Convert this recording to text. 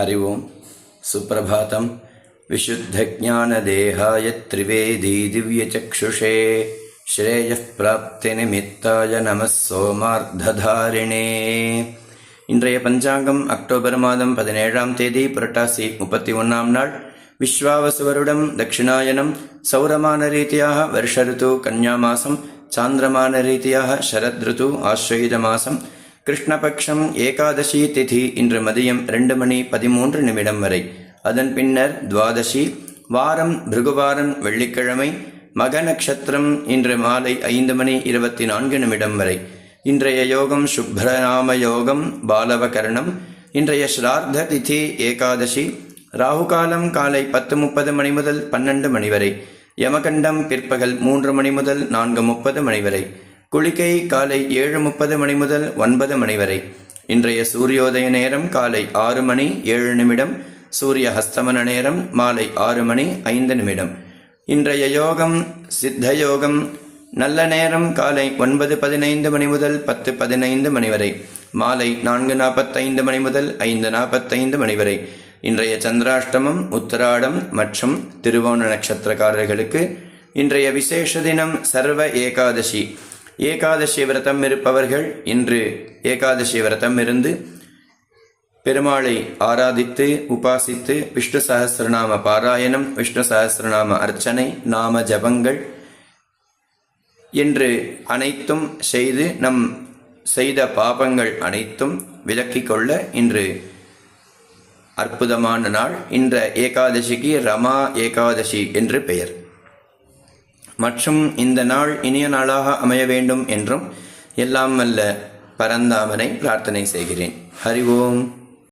हरि ओं सुप्रभातं विशुद्धज्ञानदेहाय त्रिवेदी दिव्यचक्षुषे श्रेयः प्राप्तिनिमित्ताय नमः सोमार्धधारिणे. இன்றைய பஞ்சாங்கம் அக்டோபர் மாதம் 17ஆம் தேதி புரட்டாசி 31ஆம் நாள் விஸ்வாவசு வருடம் தட்சிணாயனம் சௌரமான ரீதியாக வருஷ ருத்து கன்யா மாசம் சாந்திரமான ரீதியாக சரத் ருத்து ஆஸ்வயுஜ மாசம் கிருஷ்ணபக்ஷம் ஏகாதசி திதி இன்று மதியம் 2:13 வரை. அதன் பின்னர் துவாதசி வாரம் பிருகுவாரம் வெள்ளிக்கிழமை மக நட்சத்திரம் இன்று மாலை 5:24 வரை. இன்றைய யோகம் சுப்ரநாம யோகம் பாலவகரணம். இன்றைய ஸ்ரார்த்த திதி ஏகாதசி. ராகுகாலம் காலை 10:30 முதல் 12 வரை. யமகண்டம் பிற்பகல் 3 முதல் 4:30 வரை. குளிகை காலை 7:30 முதல் 9 வரை. இன்றைய சூரியோதய நேரம் காலை 6:07. சூரிய ஹஸ்தமன நேரம் மாலை 6:05. இன்றைய யோகம் சித்த யோகம். நல்ல நேரம் காலை 9:15 முதல் 10:15 வரை. மாலை 4:45 முதல் 5:45 வரை. இன்றைய சந்திராஷ்டமம் உத்தராடம் மற்றும் திருவோண நட்சத்திரக்காரர்களுக்கு. இன்றைய விசேஷ தினம் சர்வ ஏகாதசி. ஏகாதசி விரதம் இருப்பவர்கள் இன்று ஏகாதசி விரதம் இருந்து பெருமாளை ஆராதித்து உபாசித்து விஷ்ணு சஹஸ்ரநாம பாராயணம், விஷ்ணு சஹஸ்ரநாம அர்ச்சனை, நாம ஜபங்கள் என்று அனைத்தும் செய்து நம் செய்த பாபங்கள் அனைத்தும் விலக்கிக் கொள்ள இன்று அற்புதமான நாள். இந்த ஏகாதசிக்கு ரமா ஏகாதசி என்று பெயர். மற்றும் இந்த நாள் இனிய நாளாக அமைய வேண்டும் என்றும் எல்லாம் வல்ல பரந்தாமனை பிரார்த்தனை செய்கிறேன். ஹரி ஓம்.